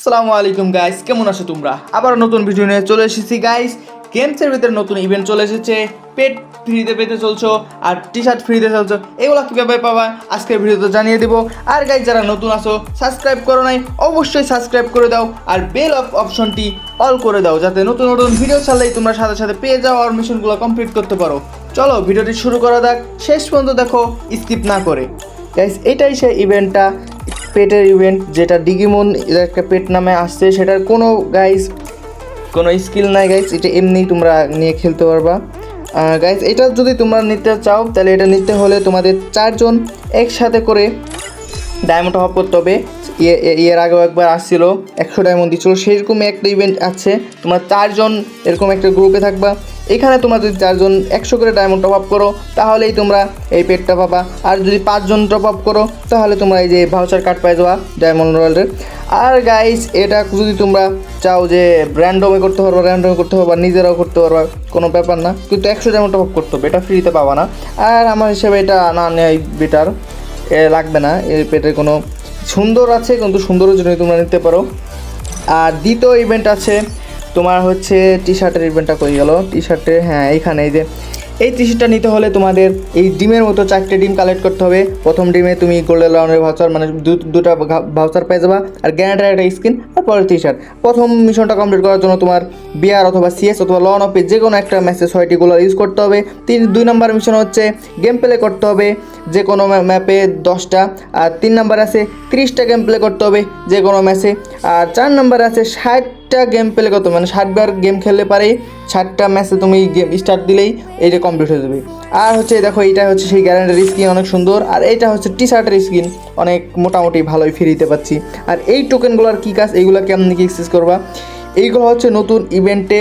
আসসালামু আলাইকুম গাইস, কেমন আছো তোমরা? আবার নতুন ভিডিও নিয়ে চলে এসেছি গাইস। গেমসের ভিতরে নতুন ইভেন্ট চলে এসেছে। পেট ফ্রিতে পেতে চলছো আর টি শার্ট ফ্রিতে চলছো, এগুলো কীভাবে পাবা আজকের ভিডিওতে জানিয়ে দেবো। আর গাইস, যারা নতুন আসো সাবস্ক্রাইব করো নাই, অবশ্যই সাবস্ক্রাইব করে দাও আর বেল অপশনটি অল করে দাও, যাতে নতুন নতুন ভিডিও ছাড়লেই তোমরা সাথে সাথে পেয়ে যাও আর মিশনগুলো কমপ্লিট করতে পারো। চলো ভিডিওটি শুরু করা যাক, শেষ পর্যন্ত দেখো স্কিপ না করে। গাইস, এটাই সেই ইভেন্টটা, পেটের ইভেন্ট, যেটা ডিগিমন একটা পেট নামে আসছে। সেটার কোনো গাইস কোনো স্কিল নাই গাইস, এটা এমনি তোমরা নিয়ে খেলতে পারবা। গাইস, এটা যদি তোমরা নিতে চাও তাহলে এটা নিতে হলে তোমাদের 4 জন একসাথে করে ডায়মন্ড টপ আপ করতে হবে। এর আগেও একবার আসছিল 100 ডায়মন্ড দিচ্ছিল, সেরকমই একটা ইভেন্ট আছে। তোমরা 4 জন এরকম একটা গ্রুপে থাকবা। এখানে তোমরা যদি 4 জন 100 করে ডায়মন্ড টপ আপ করো তাহলেই তোমরা এই পেটটা পাবা। আর যদি 5 জন টপ আপ করো তাহলে তোমরা এই যে ভাউচার কার্ড পাই যাবা ডায়মন্ড রয়্যালের। আর গাইস, এটা যদি তোমরা চাও যে র্যান্ডমে করতে পারবা, নিজেরাও করতে পারবা, কোনো ব্যাপার না, কিন্তু 100 ডায়মন্ড টপ আপ করতে হবে, এটা ফ্রিতে পাবা না। আর আমার হিসেবে এটা না নেওয়াই বেটার, লাগবে না। এর পেটের কোনো সুন্দর আছে, কিন্তু সুন্দরের জন্যই তোমরা নিতে পারো। আর দ্বিতীয় ইভেন্ট আছে তোমার হচ্ছে টি শার্টের ইভেন্টটা কই গেল? টি শার্টের, হ্যাঁ এইখানে, এই যে এই টি শার্টটা নিতে হলে তোমাদের এই ডিমের মতো 4টে ডিম কালেক্ট করতে হবে। প্রথম ডিমে তুমি গোল্ডেন রাউন্ডের ভাউচার, মানে দুটা ভাউচার পেয়ে যাবা, আর গ্যানেটের একটা স্কিন, আর পরের টি শার্ট। প্রথম মিশনটা কমপ্লিট করার জন্য তোমার বিআর অথবা সিএস অথবা লন অফে যে কোনো একটা ম্যাচে 6টি গোলার ইউজ করতে হবে। 2 নম্বর মিশন হচ্ছে গেম প্লে করতে হবে যে কোনো ম্যাপে 10টা। আর 3 নাম্বার আছে 30টা গেম প্লে করতে হবে যে কোনো ম্যাচে। আর 4 নাম্বার আছে 60টা গেম প্লে করতে হবে, মানে 60 বার গেম খেললে পারেই 60টা ম্যাচে তুমি গেম স্টার্ট দিলেই এইটা কমপ্লিট হয়ে যাবে। আর হচ্ছে দেখো, এইটা হচ্ছে সেই গ্যারান্টের স্কিন, অনেক সুন্দর। আর এইটা হচ্ছে টি শার্টের স্কিন, অনেক মোটামুটি ভালোই ফ্রিতে পাচ্ছি। আর এই টোকেনগুলোর কী কাজ, এইগুলো কেমন কি এক্সেস করবা, এইগুলো হচ্ছে নতুন ইভেন্টে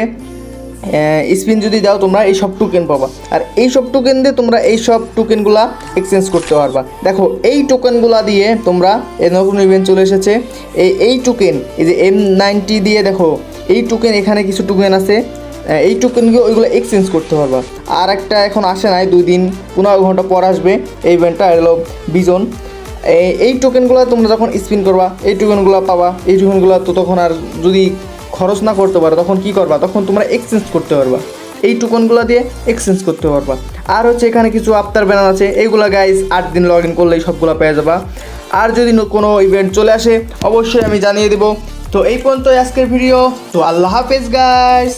স্পিন যদি দাও তোমরা এই সব টোকেন পাবা। আর এই সব টোকেন দিয়ে তোমরা এই সব টোকেনগুলা এক্সচেঞ্জ করতে পারবা। দেখো, এই টোকেনগুলা দিয়ে তোমরা এই নতুন ইভেন্ট চলে এসেছে, এই টোকেন, এই যে M90 দিয়ে দেখো এই টোকেন, এখানে কিছু টোকেন আছে, এই টোকেনগুলো ওইগুলো এক্সচেঞ্জ করতে পারবা। আর একটা এখন আসে নাই, 2 দিন 15 ঘন্টা পর আসবে এই ইভেন্টটা, হলো বিজন। এই টোকেনগুলো তোমরা যখন স্পিন করবা এই টোকেনগুলো পাবা। এই টোকেনগুলো তো তখন আর যদি খরচ না করতে পারো তখন কি করবা, তখন তোমরা এক্সচেঞ্জ করতে পারবা, এই টোকেনগুলো দিয়ে এক্সচেঞ্জ করতে পারবা। আর হচ্ছে এখানে কিছু আফতার ব্যানার আছে, এইগুলো গাইস 8 দিন লগ ইন করলেই সবগুলো পেয়ে যাবা। আর যদি কোনো ইভেন্ট চলে আসে অবশ্যই আমি জানিয়ে দেবো। তো এই পর্যন্ত আজকের ভিডিও, তো আল্লাহ হাফেজ গাইস।